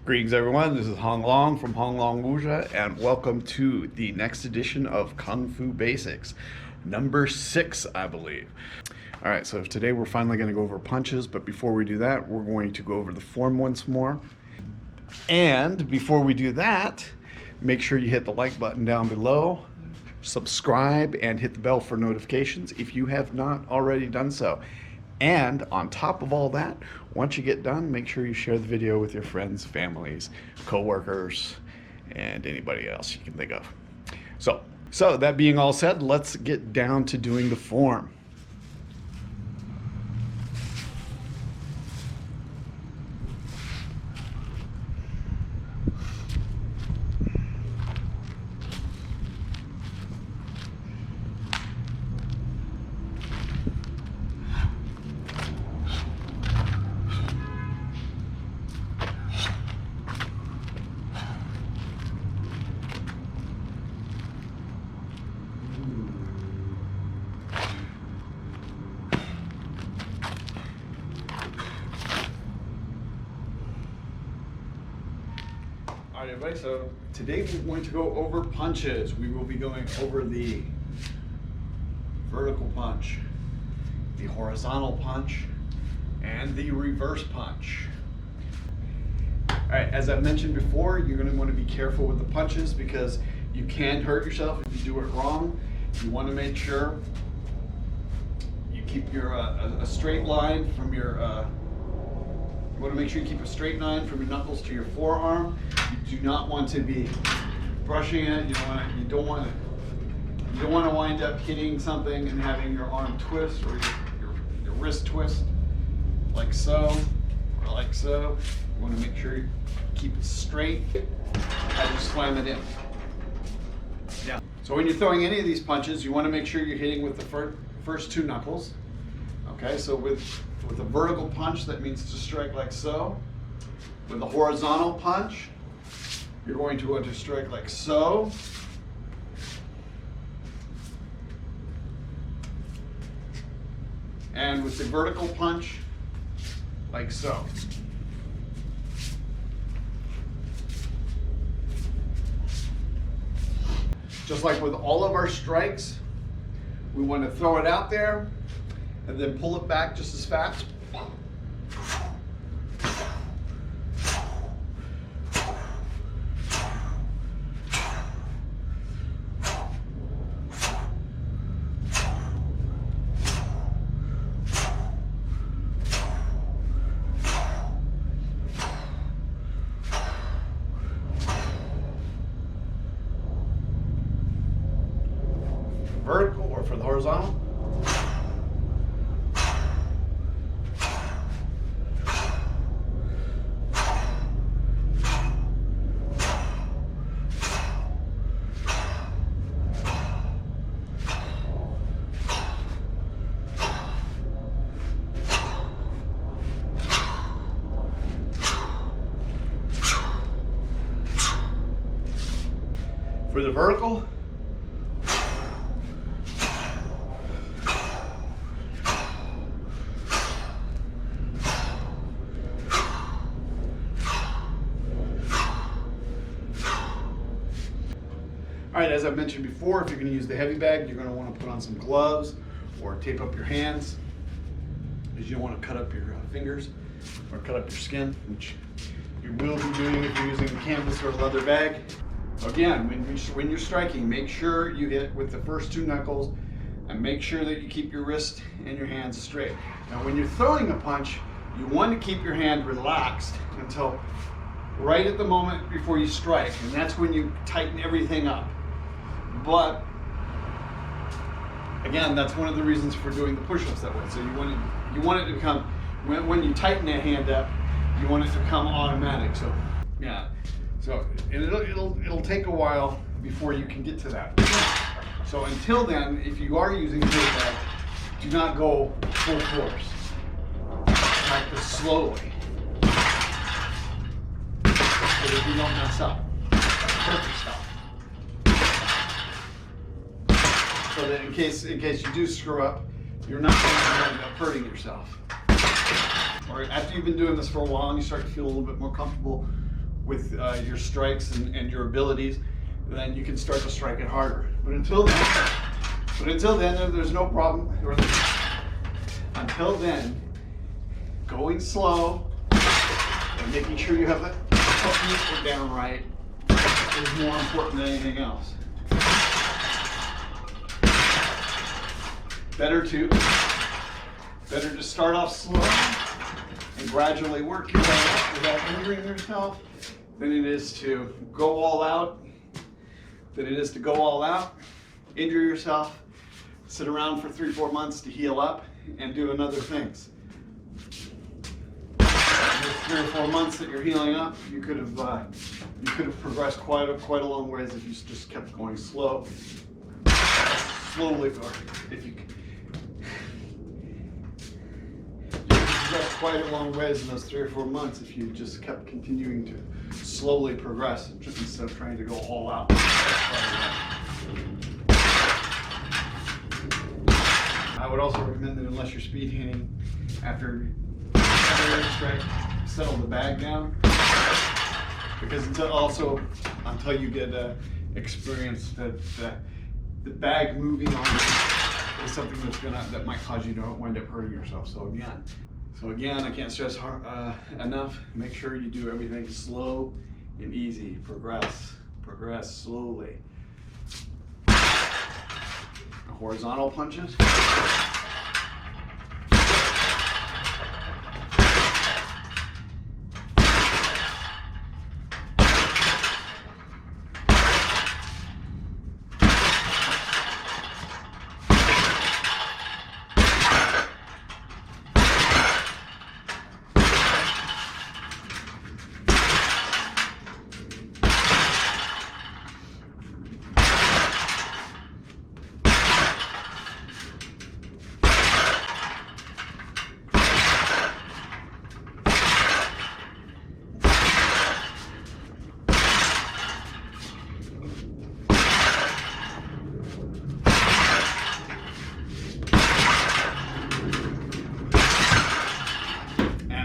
Greetings everyone, this is Hong Long from Hong Long Wuxia, and welcome to the next edition of Kung Fu Basics, number 6, I believe. Alright, so today we're finally going to go over punches, but before we do that, we're going to go over the form once more. And before we do that, make sure you hit the like button down below, subscribe, and hit the bell for notifications if you have not already done so. And on top of all that, once you get done, make sure you share the video with your friends, families, co-workers, and anybody else you can think of. So that being all said, let's get down to doing the form. All right, everybody, so today we're going to go over punches. We will be going over the vertical punch, the horizontal punch, and the reverse punch. All right, as I've mentioned before, you're going to want to be careful with the punches because you can hurt yourself if you do it wrong. You want to make sure you keep your a straight line from your you want to make sure you keep a straight line from your knuckles to your forearm. You do not want to be brushing it. You don't want to wind up hitting something and having your arm twist or your wrist twist like so or like so. You want to make sure you keep it straight as you slam it in. Yeah. So when you're throwing any of these punches, you want to make sure you're hitting with the first two knuckles. Okay, so with a vertical punch, that means to strike like so. With a horizontal punch, you're going to want to strike like so. And with the vertical punch, like so. Just like with all of our strikes, we want to throw it out there and then pull it back just as fast. Vertical or for the horizontal. For the vertical, all right, as I've mentioned before, if you're going to use the heavy bag, you're going to want to put on some gloves or tape up your hands because you don't want to cut up your fingers or cut up your skin, which you will be doing if you're using a canvas or a leather bag. Again, when you're striking, make sure you hit with the first two knuckles and make sure that you keep your wrist and your hands straight. Now, when you're throwing a punch, you want to keep your hand relaxed until right at the moment before you strike, and that's when you tighten everything up. But again, that's one of the reasons for doing the push-ups that way. So you want it to become, when you tighten that hand up, you want it to come automatic. So yeah. So it'll take a while before you can get to that. So until then, if you are using a heavy bag, do not go full force. Practice slowly, so that you don't mess up. Perfect stuff. So that in case you do screw up, you're not going to end up hurting yourself. Or after you've been doing this for a while and you start to feel a little bit more comfortable with your strikes and your abilities, then you can start to strike it harder. But until then, there's no problem. Until then, going slow and making sure you have the technique down right is more important than anything else. Better to start off slow and gradually work your way up without injuring yourself than it is to go all out, injure yourself, sit around for 3-4 months to heal up and do other things. In those 3 or 4 months that you're healing up, you could have progressed quite a long ways if you just kept going slowly, or if you progressed quite a long ways in those 3 or 4 months if you just kept continuing to slowly progress instead of trying to go all out. I would also recommend that unless you're speed handing, after every strike, settle the bag down, because until you get experience that the bag moving on is something that might cause you to wind up hurting yourself. So again, I can't stress enough. Make sure you do everything slow and easy. Progress slowly. Horizontal punches.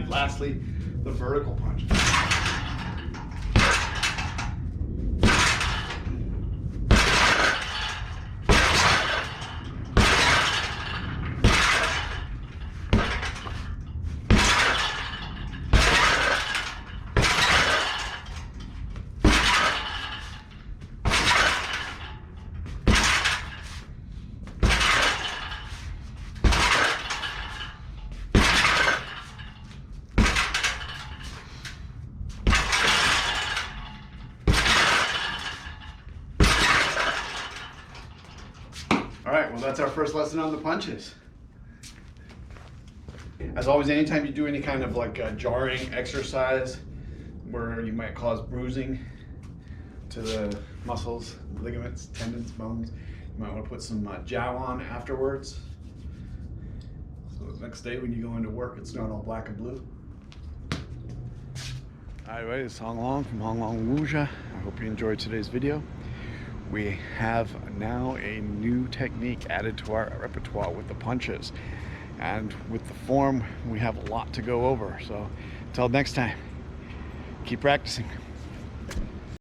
Lastly, the vertical punch. All right, well, that's our first lesson on the punches. As always, anytime you do any kind of like a jarring exercise where you might cause bruising to the muscles, ligaments, tendons, bones, you might want to put some jowl on afterwards. So the next day when you go into work, it's not all black and blue. Anyway, it's Hong Long from Hong Long Wuxia. I hope you enjoyed today's video. We have now a new technique added to our repertoire with the punches. And with the form, we have a lot to go over. So until next time, keep practicing.